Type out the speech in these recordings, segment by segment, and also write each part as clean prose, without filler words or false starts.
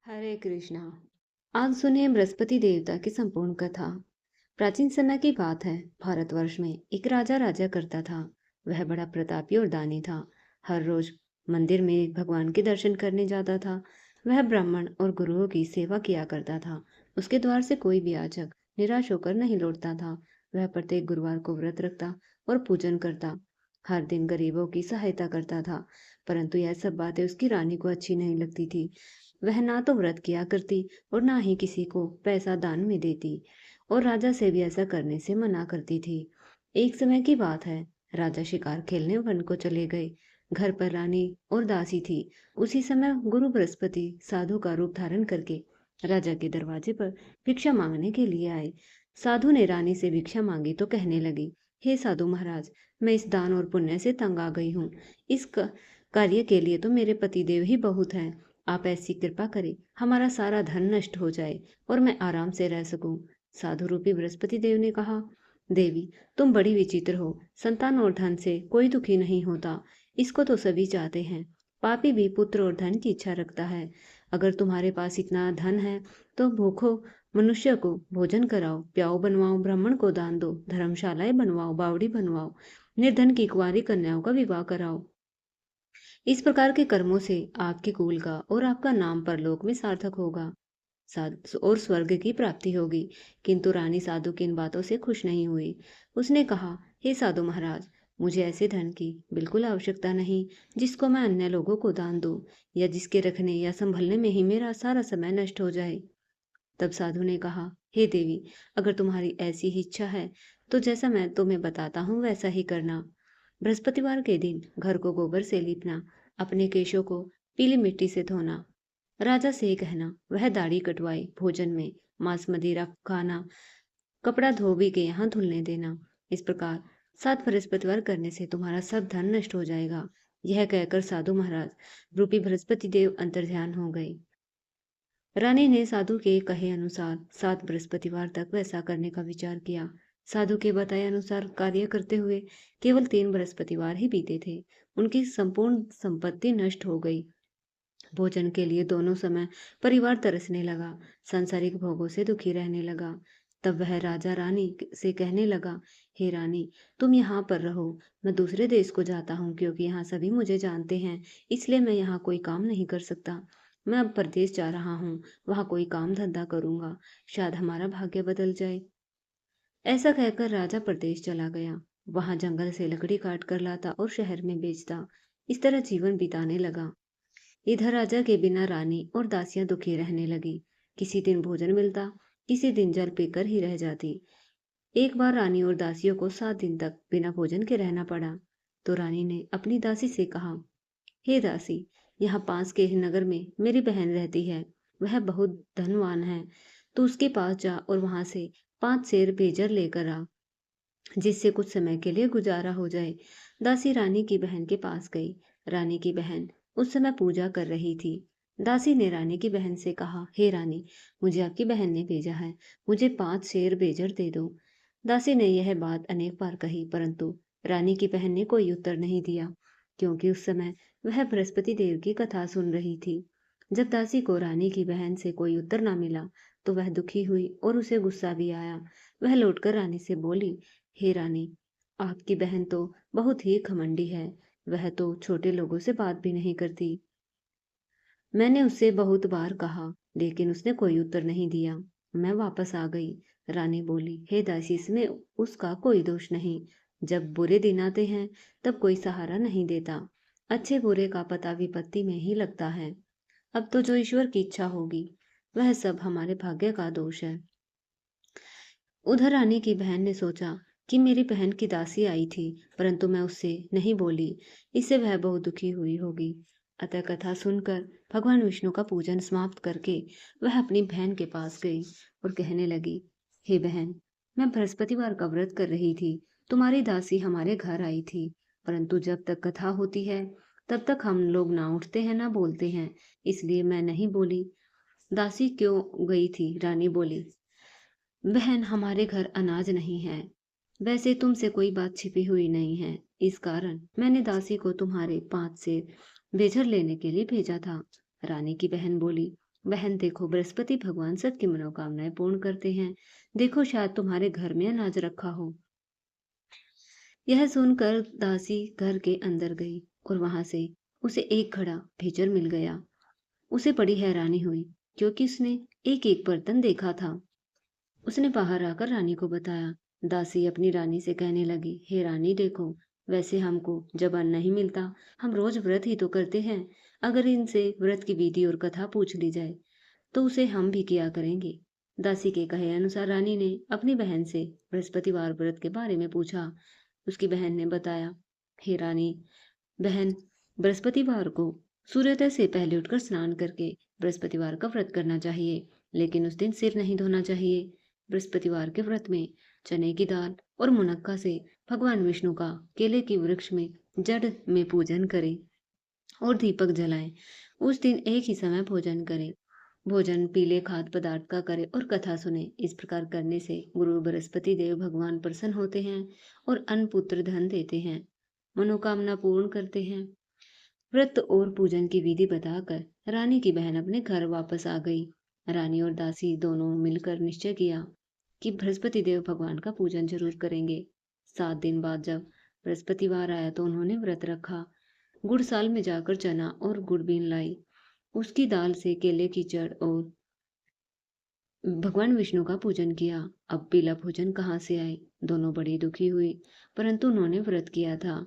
हरे कृष्णा। आज सुनिए बृहस्पति देवता की संपूर्ण कथा। प्राचीन समय की बात है। भारतवर्ष में एक राजा राजा करता था। वह बड़ा प्रतापी और दानी था। हर रोज मंदिर में भगवान के दर्शन करने जाता था। वह ब्राह्मण और गुरुओं की सेवा किया करता था। उसके द्वार से कोई भी याचक निराश होकर नहीं लौटता था। वह प्रत्येक गुरुवार को व्रत रखता और पूजन करता। हर दिन गरीबों की सहायता करता था। परंतु यह सब बातें उसकी रानी को अच्छी नहीं लगती थी। वह ना तो व्रत किया करती और ना ही किसी को पैसा दान में देती, और राजा से भी ऐसा करने से मना करती थी। एक समय की बात है। राजा शिकार खेलने वन को चले गए। घर पर रानी और दासी थी। उसी समय गुरु बृहस्पति साधु का रूप धारण करके राजा के दरवाजे पर भिक्षा मांगने के लिए आए। साधु ने रानी से भिक्षा मांगी तो कहने लगी, हे साधु महाराज, मैं इस दान और पुण्य से तंग आ गई हूँ। इस कार्य के लिए तो मेरे पतिदेव ही बहुत हैं। आप ऐसी कृपा करें, हमारा सारा धन नष्ट हो जाए और मैं आराम से रह सकूं। साधु रूपी बृहस्पति देव ने कहा, देवी, तुम बड़ी विचित्र हो। संतान और धन से कोई दुखी नहीं होता। इसको तो सभी चाहते हैं। पापी भी पुत्र और धन की इच्छा रखता है। अगर तुम्हारे पास इतना धन है तो भूखो मनुष्य को भोजन कराओ, प्याओ बनवाओ, ब्राह्मण को दान दो, धर्मशालाएं बनवाओ, बावड़ी बनवाओ, निर्धन की कुंवारी कन्याओं का विवाह कराओ। इस प्रकार के कर्मों से आपके कुल का और आपका नाम परलोक में सार्थक होगा और स्वर्ग की प्राप्ति होगी। किंतु रानी साधु की इन बातों से खुश नहीं हुई। उसने कहा, हे साधु महाराज, मुझे ऐसे धन की बिल्कुल आवश्यकता नहीं जिसको मैं अन्य लोगों को दान दूं, या जिसके रखने या संभलने में ही मेरा सारा समय नष्ट हो जाए। तब साधु ने कहा, हे देवी, अगर तुम्हारी ऐसी ही इच्छा है तो जैसा मैं तुम्हें बताता हूँ वैसा ही करना। बृहस्पतिवार के दिन घर को गोबर से लीपना, अपने केशों को पीली मिट्टी से धोना, राजा से कहना वह दाढ़ी कटवाए, भोजन में मांस मदिरा खाना, कपड़ा धोबी के यहाँ धुलने देना। इस प्रकार 7 बृहस्पतिवार करने से तुम्हारा सब धन नष्ट हो जाएगा। यह कहकर साधु महाराज रूपी बृहस्पति देव अंतर्ध्यान हो गए। रानी ने साधु के कहे अनुसार 7 बृहस्पतिवार तक वैसा करने का विचार किया। साधु के बताए अनुसार कार्य करते हुए केवल 3 बृहस्पतिवार ही बीते थे। उनकी संपूर्ण संपत्ति नष्ट हो गई। भोजन के लिए दोनों समय परिवार तरसने लगा। सांसारिक भोगों से दुखी रहने लगा। तब वह राजा रानी से कहने लगा, हे रानी, तुम यहाँ पर रहो। मैं दूसरे देश को जाता हूँ क्योंकि यहाँ सभी मुझे जानते हैं, इसलिए मैं यहाँ कोई काम नहीं कर सकता। मैं अब परदेश जा रहा हूँ, वहाँ कोई काम धंधा करूंगा। शायद हमारा भाग्य बदल जाए। ऐसा कहकर राजा परदेश चला गया। वहां जंगल से लकड़ी काट कर लाता और शहर में बेचता। इस तरह जीवन बिताने लगा। इधर राजा के बिना रानी और दासियां दुखी रहने लगी। किसी दिन भोजन मिलता, किसी दिन जल पीकर ही रह जाती। एक बार रानी और दासियों को 7 दिन तक बिना भोजन के रहना पड़ा। तो रानी ने अपनी दासी से कहा, हे दासी, यहाँ पास के ही नगर में मेरी बहन रहती है। वह बहुत धनवान है। तू उसके पास जा और वहां से 5 सेर भेजर लेकर आ, जिससे कुछ समय के लिए गुजारा हो जाए। दासी रानी की बहन के पास गई। रानी की बहन उस समय पूजा कर रही थी। दासी ने रानी की बहन से कहा, हे रानी, मुझे आपकी बहन ने भेजा है, मुझे 5 शेर बेजर दे दो। दासी ने यह बात अनेक बार कही, परंतु रानी की बहन ने कोई उत्तर नहीं दिया, क्योंकि उस समय वह बृहस्पति देव की कथा सुन रही थी। जब दासी को रानी की बहन से कोई उत्तर ना मिला तो वह दुखी हुई और उसे गुस्सा भी आया। वह लौटकर रानी से बोली, हे रानी, आपकी बहन तो बहुत ही घमंडी है। वह तो छोटे लोगों से बात भी नहीं करती। मैंने उससे बहुत बार कहा, लेकिन उसने कोई उत्तर नहीं दिया। मैं वापस आ गई। रानी बोली, हे दासी, इसमें उसका कोई दोष नहीं। जब बुरे दिन आते हैं तब कोई सहारा नहीं देता। अच्छे बुरे का पता विपत्ति में ही लगता है। अब तो जो ईश्वर की इच्छा होगी, वह सब हमारे भाग्य का दोष है। उधर रानी की बहन ने सोचा कि मेरी बहन की दासी आई थी, परंतु मैं उससे नहीं बोली। इससे वह बहुत दुखी हुई होगी। अतः कथा सुनकर भगवान विष्णु का पूजन समाप्त करके वह अपनी बहन के पास गई और कहने लगी, हे बहन, मैं बृहस्पतिवार का व्रत कर रही थी। तुम्हारी दासी हमारे घर आई थी, परंतु जब तक कथा होती है तब तक हम लोग ना उठते हैं ना बोलते हैं, इसलिए मैं नहीं बोली। दासी क्यों गई थी? रानी बोली, बहन, हमारे घर अनाज नहीं है। वैसे तुमसे कोई बात छिपी हुई नहीं है। इस कारण मैंने दासी को तुम्हारे 5 से बेझर लेने के लिए भेजा था। रानी की बहन बोली, बहन देखो, बृहस्पति भगवान सबकी मनोकामनाएं पूर्ण करते हैं। देखो, शायद तुम्हारे घर में अनाज रखा हो। यह सुनकर दासी घर के अंदर गई और वहां से उसे एक घड़ा भेजर मिल गया। उसे बड़ी हैरानी हुई, क्योंकि उसने एक एक बर्तन देखा था। उसने बाहर आकर रानी को बताया। दासी अपनी रानी से कहने लगी, हे रानी देखो, वैसे हमको जब अन्न नहीं मिलता, हम रोज व्रत ही तो करते हैं। अगर इनसे व्रत की विधि और कथा पूछ ली जाए तो उसे हम भी किया करेंगे। दासी के कहे अनुसार रानी ने अपनी बहन से बृहस्पतिवार व्रत के बारे में पूछा। उसकी बहन ने बताया, हे रानी, बहन, बृहस्पतिवार को सूर्योदय से पहले उठकर स्नान करके बृहस्पतिवार का व्रत करना चाहिए, लेकिन उस दिन सिर नहीं धोना चाहिए। बृहस्पतिवार के व्रत में चने की दाल और मुनक्का से भगवान विष्णु का केले की वृक्ष में जड़ में पूजन करें और दीपक जलाएं। उस दिन एक ही समय भोजन करें। भोजन पीले खाद्य पदार्थ का करें और कथा सुने। इस प्रकार करने से गुरु बृहस्पति देव भगवान प्रसन्न होते हैं और अन्न पुत्र धन देते हैं, मनोकामना पूर्ण करते हैं। व्रत और पूजन की विधि बताकर रानी की बहन अपने घर वापस आ गई। रानी और दासी दोनों मिलकर निश्चय किया कि बृहस्पति देव भगवान का पूजन जरूर करेंगे। 7 दिन बाद जब बृहस्पतिवार आया तो उन्होंने व्रत रखा। गुड़साल में जाकर चना और गुड़ बीन लाई। उसकी दाल से केले की जड़ और भगवान विष्णु का पूजन किया। अब पीला भोजन कहाँ से आए? दोनों बड़ी दुखी हुई, परंतु उन्होंने व्रत किया था।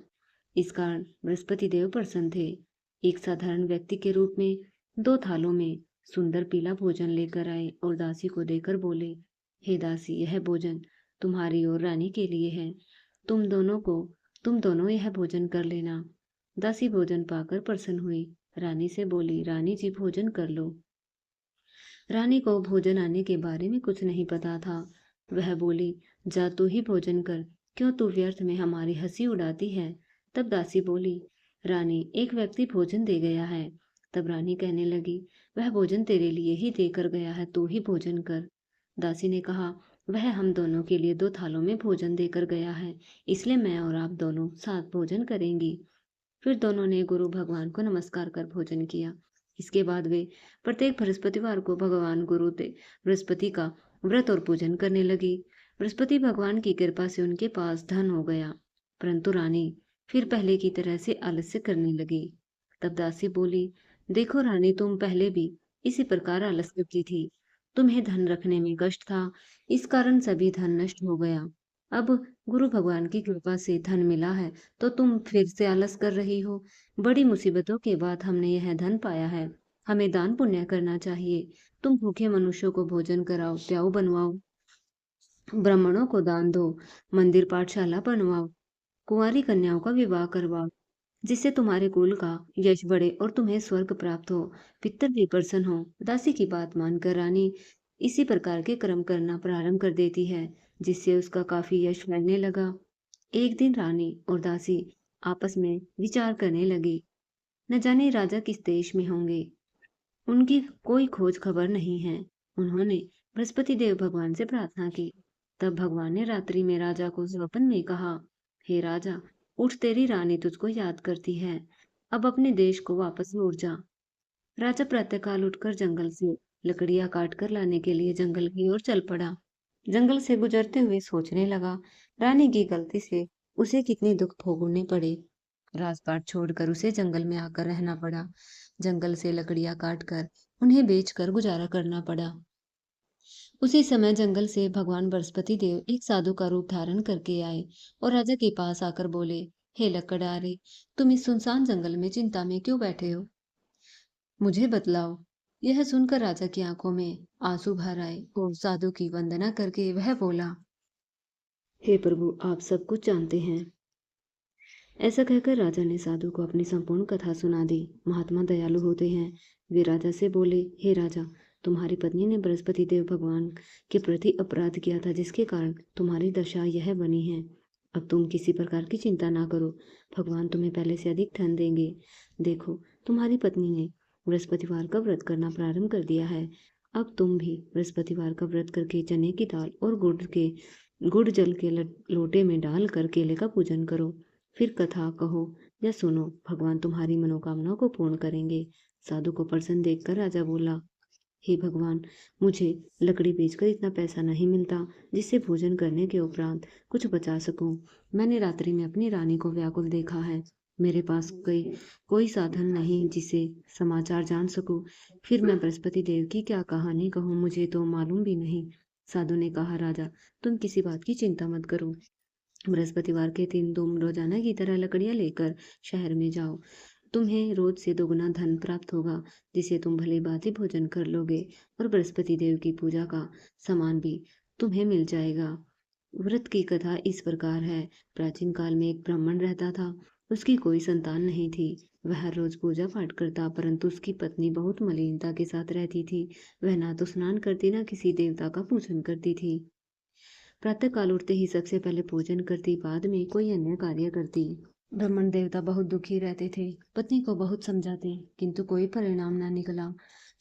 इस कारण बृहस्पति देव प्रसन्न थे। एक साधारण व्यक्ति के रूप में 2 थालों में सुंदर पीला भोजन लेकर आए और दासी को देकर बोले, हे दासी, यह भोजन तुम्हारी और रानी के लिए है। तुम दोनों यह भोजन कर लेना। दासी भोजन पाकर प्रसन्न हुई। रानी से बोली, रानी जी भोजन कर लो। रानी को भोजन आने के बारे में कुछ नहीं पता था। वह बोली, जा तू ही भोजन कर, क्यों तू व्यर्थ में हमारी हंसी उड़ाती है। तब दासी बोली, रानी, एक व्यक्ति भोजन दे गया है। तब रानी कहने लगी, वह भोजन तेरे लिए ही देकर गया है, तू ही भोजन कर। दासी ने कहा, वह हम दोनों के लिए 2 थालों में भोजन देकर गया है, इसलिए मैं और आप दोनों साथ भोजन करेंगी। फिर दोनों ने गुरु भगवान को नमस्कार कर भोजन किया। इसके बाद वे प्रत्येक बृहस्पतिवार को भगवान गुरुदेव बृहस्पति का व्रत और पूजन करने लगी। बृहस्पति भगवान की कृपा से उनके पास धन हो गया, परंतु रानी फिर पहले की तरह से आलस्य करने लगी। तब दासी बोली, देखो रानी, तुम पहले भी इसी प्रकार आलस करती थी। तुम्हें धन रखने में कष्ट था, इस कारण सभी धन नष्ट हो गया। अब गुरु भगवान की कृपा से धन मिला है तो तुम फिर से आलस कर रही हो। बड़ी मुसीबतों के बाद हमने यह धन पाया है। हमें दान पुण्य करना चाहिए। तुम भूखे मनुष्यों को भोजन कराओ, प्याऊ बनवाओ, ब्राह्मणों को दान दो, मंदिर पाठशाला बनवाओ, कुंवारी कन्याओं का विवाह करवाओ, जिससे तुम्हारे कुल का यश बढ़े और तुम्हें स्वर्ग प्राप्त हो, पितर भी प्रसन्न हो। दासी की बात मानकर रानी इसी प्रकार के कर्म करना प्रारंभ कर देती है, जिससे उसका काफी यश फैलने लगा। एक दिन रानी और दासी आपस में विचार करने लगी, न जाने राजा किस देश में होंगे। उनकी कोई खोज खबर नहीं है। उन्होंने बृहस्पति देव भगवान से प्रार्थना की। तब भगवान ने रात्रि में राजा को स्वप्न में कहा, हे राजा, उठ, तेरी रानी तुझको याद करती है। अब अपने देश को वापस लौट जा। राजा प्रातःकाल उठकर जंगल से लकड़ियां काट कर लाने के लिए जंगल की ओर चल पड़ा। जंगल से गुजरते हुए सोचने लगा, रानी की गलती से उसे कितने दुख भोगने पड़े। राजपाट छोड़कर उसे जंगल में आकर रहना पड़ा। जंगल से लकड़ियां काटकर उन्हें बेचकर गुजारा करना पड़ा। उसी समय जंगल से भगवान बृहस्पति देव एक साधु का रूप धारण करके आए और राजा के पास आकर बोले, हे लकड़हारे, तुम इस सुनसान जंगल में चिंता में क्यों बैठे हो? मुझे बतलाओ। यह सुनकर राजा की आंखों में आंसू भर आए और साधु की वंदना करके वह बोला, हे प्रभु, आप सब कुछ जानते हैं। ऐसा कहकर राजा ने साधु को अपनी संपूर्ण कथा सुना दी। महात्मा दयालु होते हैं। वे राजा से बोले, हे राजा, तुम्हारी पत्नी ने बृहस्पति देव भगवान के प्रति अपराध किया था, जिसके कारण तुम्हारी दशा यह बनी है। अब तुम किसी प्रकार की चिंता ना करो, भगवान तुम्हें पहले से अधिक धन देंगे। देखो, तुम्हारी पत्नी ने बृहस्पतिवार का व्रत करना प्रारंभ कर दिया है। अब तुम भी बृहस्पतिवार का व्रत करके चने की दाल और गुड़ जल के लोटे में डाल कर केले का पूजन करो। फिर कथा कहो या सुनो, भगवान तुम्हारी मनोकामनाओं को पूर्ण करेंगे। साधु को प्रसन्न देखकर राजा बोला, हे भगवान, मुझे लकड़ी बेचकर इतना पैसा नहीं मिलता जिससे भोजन करने के उपरांत कुछ बचा सकूं। मैंने रात्रि में अपनी रानी को व्याकुल देखा है। मेरे पास कोई साधन नहीं जिससे समाचार जान सकूं। फिर मैं बृहस्पति देव की क्या कहानी कहूँ, मुझे तो मालूम भी नहीं। साधु ने कहा, राजा, तुम किसी बात की चिंता मत करो। बृहस्पतिवार के दिन तुम रोजाना की तरह लकड़ियां लेकर शहर में जाओ। तुम्हें रोज से दोगुना धन प्राप्त होगा, जिसे तुम भली भांति भोजन कर लोगे, और बृहस्पति देव की पूजा का सामान भी तुम्हें मिल जाएगा। व्रत की कथा इस प्रकार है। प्राचीन काल में एक ब्राह्मण रहता था। उसकी कोई संतान नहीं थी। वह रोज पूजा पाठ करता, परंतु उसकी पत्नी बहुत मलिनता के साथ रहती थी। वह ना तो स्नान करती, ना किसी देवता का पूजन करती थी। प्रातः काल उठते ही सबसे पहले पूजन करती, बाद में कोई अन्य कार्य करती। ब्राह्मण देवता बहुत दुखी रहते थे। पत्नी को बहुत समझाते, किंतु कोई परिणाम न निकला।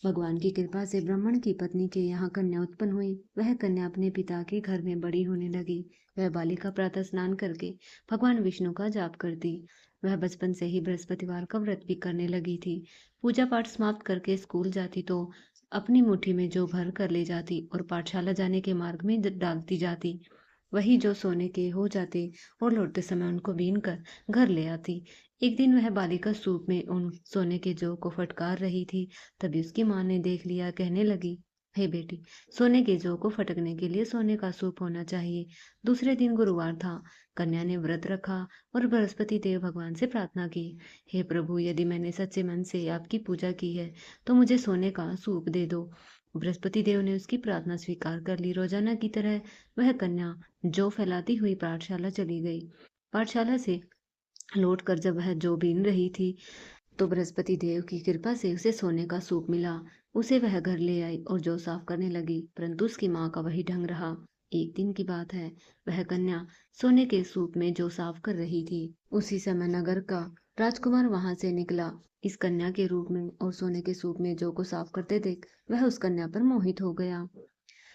भगवान की कृपा से ब्राह्मण की पत्नी के यहाँ कन्या उत्पन्न हुई। वह कन्या अपने पिता के घर में बड़ी होने लगी। वह बालिका प्रातः स्नान करके भगवान विष्णु का जाप करती। वह बचपन से ही बृहस्पतिवार का व्रत भी करने लगी थी। पूजा पाठ समाप्त करके स्कूल जाती तो अपनी मुट्ठी में जो भर कर ले जाती और पाठशाला जाने के मार्ग में डालती जाती, वही जो सोने के हो जाते और लौटते समय उनको बीन कर घर ले आती। एक दिन वह बालिका सूप में उन सोने के जौ को फटकार रही थी। तभी उसकी माँ ने देख लिया। कहने लगी, हे बेटी, सोने के जौ को फटकने के लिए सोने का सूप होना चाहिए। दूसरे दिन गुरुवार था। कन्या ने व्रत रखा और बृहस्पति देव भगवान से प्रार्थना की, हे प्रभु, यदि मैंने सच्चे मन से आपकी पूजा की है तो मुझे सोने का सूप दे दो। बृहस्पति देव ने उसकी प्रार्थना स्वीकार कर ली। रोजाना की तरह वह कन्या जौ फैलाती हुई पाठशाला चली गई। पाठशाला से लौटकर जब वह जौ बीन रही थी तो बृहस्पति देव की कृपा से उसे सोने का सूप मिला। उसे वह घर ले आई और जौ साफ करने लगी, परंतु उसकी माँ का वही ढंग रहा। एक दिन की बात है। वह कन्या सोने के सूप में जौ साफ कर रही थी। उसी समय नगर का राजकुमार वहां से निकला। इस कन्या के रूप में और सोने के सूप में जौ को साफ करते देख वह उस कन्या पर मोहित हो गया।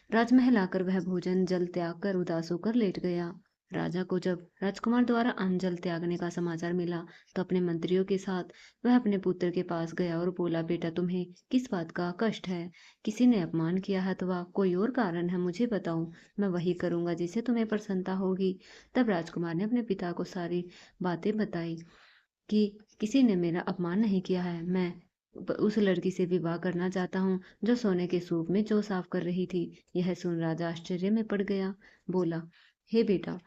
राजमहल आकर वह भोजन जल त्याग कर उदास होकर लेट गया। राजा को जब राजकुमार द्वारा अन्न जल त्यागने का समाचार मिला तो अपने मंत्रियों के साथ वह अपने पुत्र के पास गया और बोला, बेटा, तुम्हें किस बात का कष्ट है? किसी ने अपमान किया है अथवा कोई और कारण है? मुझे बताओ, मैं वही करूंगा जिससे तुम्हें प्रसन्नता होगी। तब राजकुमार ने अपने पिता को सारी बातें बताई कि किसी ने मेरा अपमान नहीं किया है। मैं उस लड़की से विवाह करना चाहता हूँ जो सोने के सूप में जौ साफ कर रही थी। यह सुन राजा आश्चर्य में पड़ गया। बोला, हे बेटा,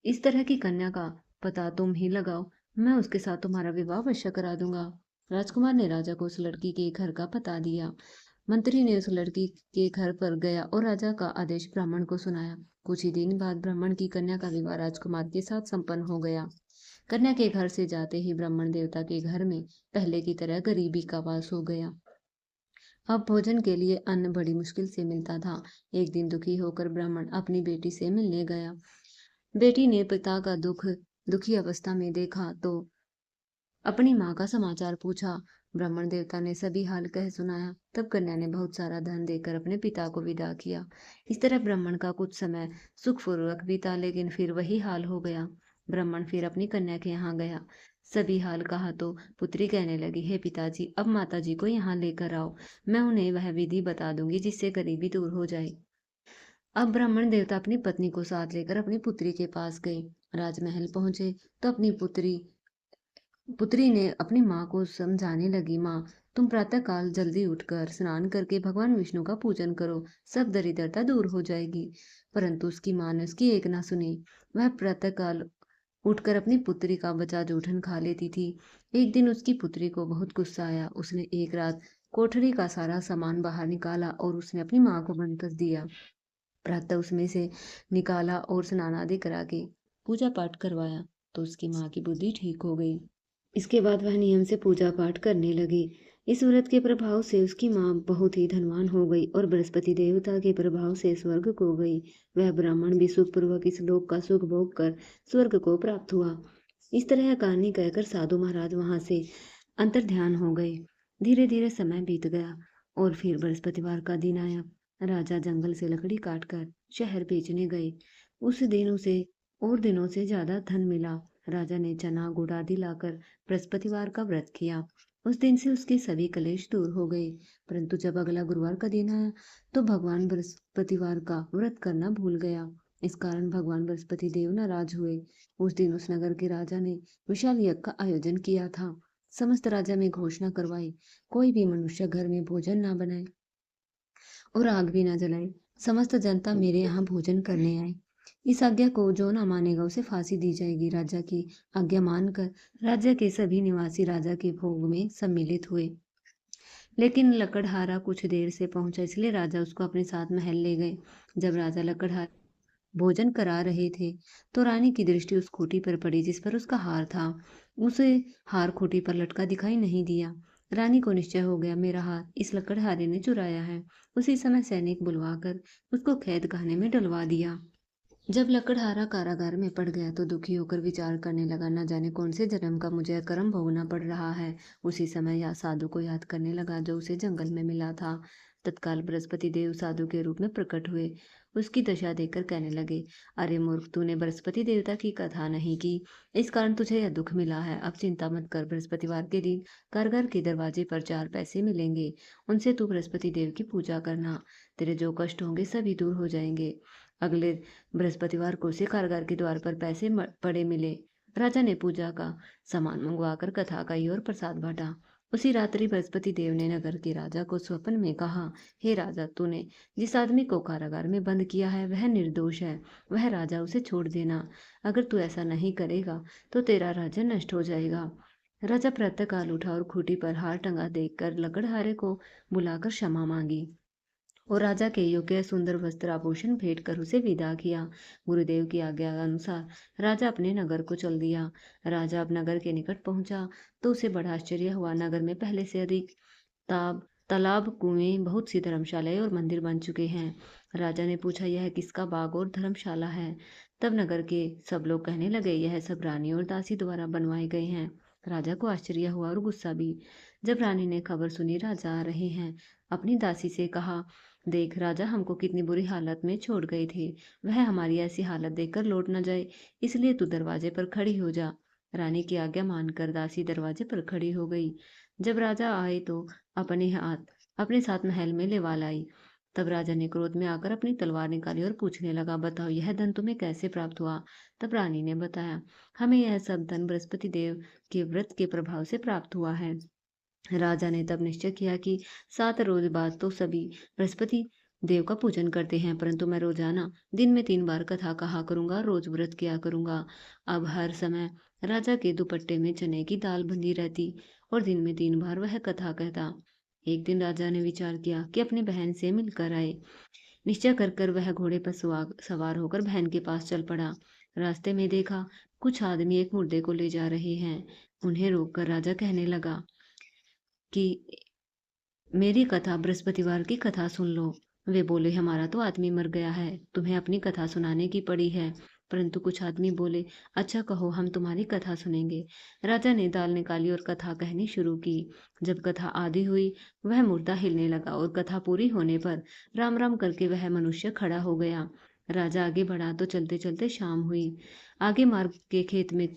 इस तरह की कन्या का पता तुम ही लगाओ। मैं उसके साथ तुम्हारा विवाह अवश्य करा दूंगा। राजकुमार ने राजा को उस लड़की के घर का पता दिया। मंत्री ने उस लड़की के घर पर गया और राजा का आदेश ब्राह्मण को सुनाया। कुछ ही दिन बाद ब्राह्मण की कन्या का विवाह राजकुमार के साथ संपन्न हो गया। कन्या के घर से जाते ही ब्राह्मण देवता के घर में पहले की तरह गरीबी का वास हो गया। अब भोजन के लिए अन्न बड़ी मुश्किल से मिलता था। एक दिन दुखी होकर ब्राह्मण अपनी बेटी से मिलने गया। बेटी ने पिता का दुखी अवस्था में देखा तो अपनी माँ का समाचार पूछा। ब्राह्मण देवता ने सभी हाल कह सुनाया। तब कन्या ने बहुत सारा धन देकर अपने पिता को विदा किया। इस तरह ब्राह्मण का कुछ समय सुखपूर्वक बीता, लेकिन फिर वही हाल हो गया। ब्राह्मण फिर अपनी कन्या के यहाँ गया। सभी हाल कहा तो पुत्री कहने लगी, हे पिताजी, अब माताजी को यहाँ लेकर आओ। मैं उन्हें वह विधि बता दूंगी जिससे गरीबी दूर हो जाए। अब ब्राह्मण देवता अपनी पत्नी को साथ लेकर अपनी पुत्री के पास गए। राजमहल पहुंचे तो अपनी पुत्री ने अपनी माँ को समझाने लगी, माँ, तुम प्रातः काल जल्दी उठकर स्नान करके भगवान विष्णु का पूजन करो, सब दरिद्रता दूर हो जाएगी। परंतु उसकी माँ ने उसकी एक ना सुनी। वह प्रातः काल उठकर अपनी पुत्री का बचा जूठन खा लेती थी। एक दिन उसकी पुत्री को बहुत गुस्सा आया। उसने एक रात कोठरी का सारा सामान बाहर निकाला और उसने अपनी माँ को बंद कर दिया। प्रातः उसमें से निकाला और स्नान आदि करा के पूजा पाठ करवाया तो उसकी माँ की बुद्धि ठीक हो गई। इसके बाद वह नियम से पूजा पाठ करने लगी। इस व्रत के प्रभाव से उसकी माँ बहुत ही धनवान हो गई और बृहस्पति देवता के प्रभाव से स्वर्ग को गई। वह ब्राह्मण भी सुखपूर्वक इस लोक का सुख भोग कर स्वर्ग को प्राप्त हुआ। इस तरह यह कहानी कहकर साधु महाराज वहां से अंतर्ध्यान हो गए। धीरे धीरे समय बीत गया और फिर बृहस्पतिवार का दिन आया। राजा जंगल से लकड़ी काटकर शहर बेचने गए। उस दिन उसे और दिनों से ज्यादा धन मिला। राजा ने चना गुड़ आदि लाकर बृहस्पतिवार का व्रत किया। उस दिन से उसके सभी कलेश दूर हो गए। परंतु जब अगला गुरुवार का दिन आया, तो भगवान बृहस्पतिवार का व्रत करना भूल गया। इस कारण भगवान बृहस्पति देव नाराज हुए। उस दिन उस नगर के राजा ने विशाल यज्ञ का आयोजन किया था। समस्त राजा में घोषणा करवाई, कोई भी मनुष्य घर में भोजन ना बनाए और आग भी ना जलाए। समस्त जनता मेरे यहाँ भोजन करने आए। इस आज्ञा को जो ना मानेगा उसे फांसी दी जाएगी। राजा की आज्ञा मानकर राज्य के सभी निवासी राजा के भोग में सम्मिलित हुए। लेकिन लकड़हारा कुछ देर से पहुंचा, इसलिए राजा उसको अपने साथ महल ले गए। जब राजा लकड़हारा भोजन करा रहे थे, तो रानी की दृष्टि उस खूंटी पर पड़ी जिस पर उसका हार था। उसे हार खूंटी पर लटका दिखाई नहीं दिया। रानी को निश्चय हो गया, मेरा हार इस लकड़हारे ने चुराया है। उसी समय सैनिक बुलवाकर उसको कैद खाने में डलवा दिया। जब लकड़हारा कारागार में पड़ गया, तो दुखी होकर विचार करने लगा, न जाने कौन से जन्म का मुझे अकर्म भोगना पड़ रहा है। उसी समय या साधु को याद करने लगा जो उसे जंगल में मिला था। तत्काल बृहस्पति देव साधु के रूप में प्रकट हुए। उसकी दशा देखकर कहने लगे, अरे मूर्ख, तूने बृहस्पति देवता की कथा नहीं की, इस कारण तुझे यह दुख मिला है। अब चिंता मत कर, बृहस्पतिवार के दिन कारागार के दरवाजे पर 4 पैसे मिलेंगे। उनसे तू बृहस्पति देव की पूजा करना, तेरे जो कष्ट होंगे सभी दूर हो जाएंगे। अगले बृहस्पतिवार को उसे कारागार के द्वार पर पैसे पड़े मिले। राजा ने पूजा का सामान मंगवाकर कथा कही और प्रसाद बांटा। उसी रात्रि बृहस्पति देव ने नगर के राजा को स्वप्न में कहा, हे राजा, तूने जिस आदमी को कारागार में बंद किया है वह निर्दोष है। वह राजा, उसे छोड़ देना। अगर तू ऐसा नहीं करेगा तो तेरा राज्य नष्ट हो जाएगा। राजा प्रातःकाल उठा और खूंटी पर हार टंगा देखकर लकड़हारे को बुलाकर क्षमा मांगी और राजा के योग्य सुंदर वस्त्र आभूषण भेंट कर उसे विदा किया। गुरुदेव की आज्ञा अनुसार राजा अपने नगर को चल दिया। राजा अब नगर के निकट पहुंचा, तो उसे बड़ा आश्चर्य हुआ। नगर में पहले से अधिक ताब तालाब, कुएं, बहुत सी धर्मशालाएं और मंदिर बन चुके हैं। राजा ने पूछा, यह किसका बाग और धर्मशाला है? तब नगर के सब लोग कहने लगे, यह सब रानी और दासी द्वारा बनवाए गए हैं। राजा को आश्चर्य हुआ और गुस्सा भी। जब रानी ने खबर सुनी राजा आ रहे हैं, अपनी दासी से कहा, देख, राजा हमको कितनी बुरी हालत में छोड़ गए थे। वह हमारी ऐसी हालत देखकर लौट न जाए, इसलिए तू दरवाजे पर खड़ी हो जा। रानी की आज्ञा मानकर दासी दरवाजे पर खड़ी हो गई। जब राजा आए तो अपने साथ महल में लेवा लाई। तब राजा ने क्रोध में आकर अपनी तलवार निकाली और पूछने लगा, बताओ, यह धन तुम्हें कैसे प्राप्त हुआ? तब रानी ने बताया, हमें यह सब धन बृहस्पति देव के व्रत के प्रभाव से प्राप्त हुआ है। राजा ने तब निश्चय किया कि 7 रोज बाद तो सभी बृहस्पति देव का पूजन करते हैं, परंतु मैं रोजाना दिन में 3 बार कथा कहा करूंगा, रोज व्रत किया करूंगा। अब हर समय राजा के दुपट्टे में चने की दाल बंधी रहती और दिन में 3 बार वह कथा कहता। एक दिन राजा ने विचार किया कि अपनी बहन से मिलकर आए। निश्चय कर कर वह घोड़े पर सवार होकर बहन के पास चल पड़ा। रास्ते में देखा, कुछ आदमी एक मुर्दे को ले जा रहे हैं। उन्हें रोककर राजा कहने लगा कि मेरी कथा, बृहस्पतिवार की कथा सुन लो। वे बोले, हमारा तो आदमी मर गया है, तुम्हें अपनी कथा सुनाने की पड़ी है। परंतु कुछ आदमी बोले, अच्छा कहो, हम तुम्हारी कथा सुनेंगे। राजा ने दाल निकाली और कथा कहनी शुरू की। जब कथा आधी हुई, वह मुर्दा हिलने लगा और कथा पूरी होने पर राम राम करके वह मनुष्य खड़ा हो गया। राजा आगे बढ़ा तो चलते चलते शाम हुई। आगे मार्ग के खेत में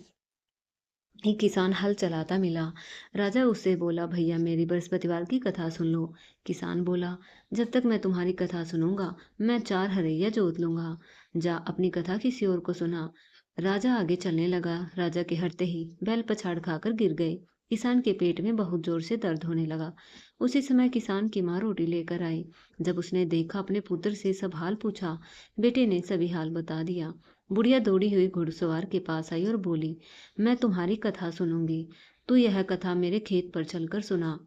एक किसान हल चलाता मिला। राजा उससे बोला, भैया, मेरी बृहस्पतिवार की कथा सुन लो। किसान बोला, जब तक मैं तुम्हारी कथा सुनूंगा मैं 4 हरैया जोत लूंगा। जा अपनी कथा किसी और को सुना। राजा आगे चलने लगा। राजा के हटते ही बैल पछाड़ खाकर गिर गए। किसान के पेट में बहुत जोर से दर्द होने लगा। उसी समय किसान की माँ रोटी लेकर आई। जब उसने देखा, अपने पुत्र से सब हाल पूछा। बेटे ने सभी हाल बता दिया। बुढ़िया दौड़ी हुई घुड़सवार के पास आई और बोली, मैं तुम्हारी कथा सुनूंगी, तू यह कथा मेरे खेत पर चलकर सुना।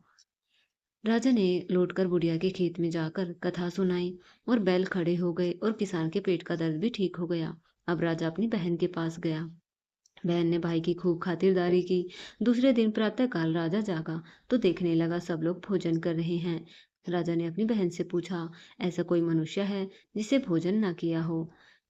राजा ने लौटकर बुढ़िया के खेत में जाकर कथा सुनाई और बैल खड़े हो गए और किसान के पेट का दर्द भी ठीक हो गया। अब राजा अपनी बहन के पास गया। बहन ने भाई की खूब खातिरदारी की। दूसरे दिन प्रातःकाल राजा जागा तो देखने लगा सब लोग भोजन कर रहे हैं। राजा ने अपनी बहन से पूछा, ऐसा कोई मनुष्य है जिसे भोजन ना किया हो,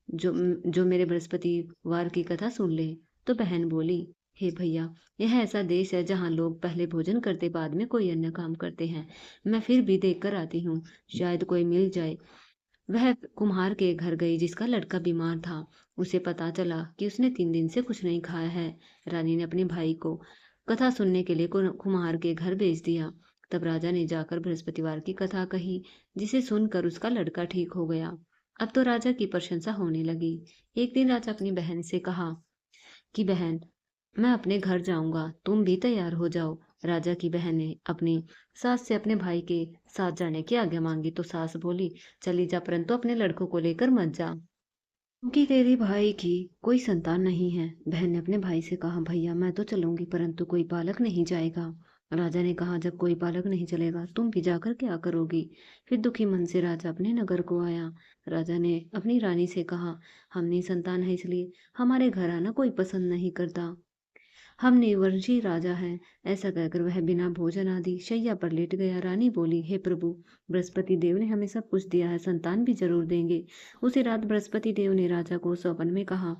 जो जो मेरे बृहस्पतिवार की कथा सुन ले? तो बहन बोली, हे भैया, यह ऐसा देश है जहाँ लोग पहले भोजन करते बाद में कोई अन्य काम करते हैं। मैं फिर भी देख कर आती हूँ, शायद कोई मिल जाए। वह कुम्हार के घर गई जिसका लड़का बीमार था। उसे पता चला कि उसने 3 दिन से कुछ नहीं खाया है। रानी ने अपने भाई को कथा सुनने के लिए कुम्हार के घर भेज दिया। तब राजा ने जाकर बृहस्पतिवार की कथा कही, जिसे सुनकर उसका लड़का ठीक हो गया। अब तो राजा की प्रशंसा होने लगी। एक दिन राजा अपनी बहन से कहा कि बहन, मैं अपने घर जाऊंगा, तुम भी तैयार हो जाओ। राजा की बहन ने अपनी सास से अपने भाई के साथ जाने की आज्ञा मांगी तो सास बोली, चली जा, परंतु अपने लड़कों को लेकर मत जा, क्योंकि तेरे भाई की कोई संतान नहीं है। बहन ने अपने भाई से कहा, भैया मैं तो चलूंगी, परंतु कोई बालक नहीं जाएगा। राजा ने कहा, जब कोई बालक नहीं चलेगा तुम भी जाकर क्या करोगी। फिर दुखी मन से राजा अपने नगर को आया। राजा ने अपनी रानी से कहा, हम निसंतान है, इसलिए हमारे घर आना कोई पसंद नहीं करता, हम निर्वंशी राजा हैं। ऐसा कहकर वह बिना भोजन आदि शैया पर लेट गया। रानी बोली, हे प्रभु, बृहस्पति देव ने हमें सब कुछ दिया है, संतान भी जरूर देंगे। उसी रात बृहस्पति देव ने राजा को स्वप्न में कहा,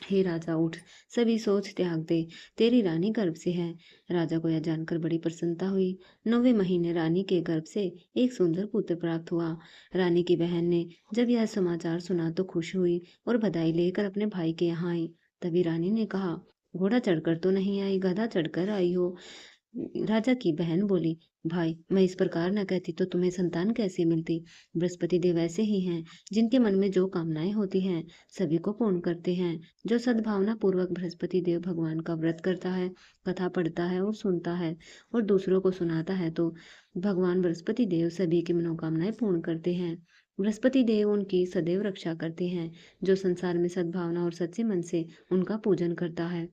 हे राजा उठ, सभी सोच त्याग दे, तेरी रानी गर्भ से है। राजा को यह जानकर बड़ी प्रसन्नता हुई। 9वें महीने रानी के गर्भ से एक सुंदर पुत्र प्राप्त हुआ। रानी की बहन ने जब यह समाचार सुना तो खुश हुई और बधाई लेकर अपने भाई के यहाँ आई। तभी रानी ने कहा, घोड़ा चढ़कर तो नहीं आई, गधा चढ़कर आई हो। राजा की बहन बोली, भाई मैं इस प्रकार न कहती तो तुम्हें संतान कैसे मिलती। बृहस्पति देव ऐसे ही हैं, जिनके मन में जो कामनाएं होती हैं सभी को पूर्ण करते हैं। जो सद्भावना पूर्वक बृहस्पति देव भगवान का व्रत करता है, कथा पढ़ता है और सुनता है और दूसरों को सुनाता है, तो भगवान बृहस्पति देव सभी की मनोकामनाएं पूर्ण करते हैं। बृहस्पति देव उनकी सदैव रक्षा करते हैं, जो संसार में सद्भावना और सच्चे मन से उनका पूजन करता है।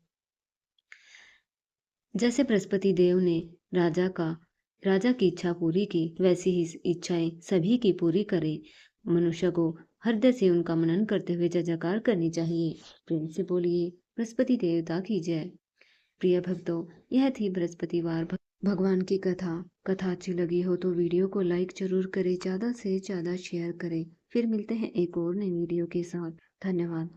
जैसे बृहस्पति देव ने राजा की इच्छा पूरी की, वैसी ही इच्छाएं सभी की पूरी करे। मनुष्य को हृदय से उनका मनन करते हुए जय जयकार करनी चाहिए। प्रेम से बोलिए, बृहस्पति देवता की जय। प्रिय भक्तों, यह थी बृहस्पतिवार भगवान की कथा। कथा अच्छी लगी हो तो वीडियो को लाइक जरूर करें, ज़्यादा से ज़्यादा शेयर करें। फिर मिलते हैं एक और नई वीडियो के साथ। धन्यवाद।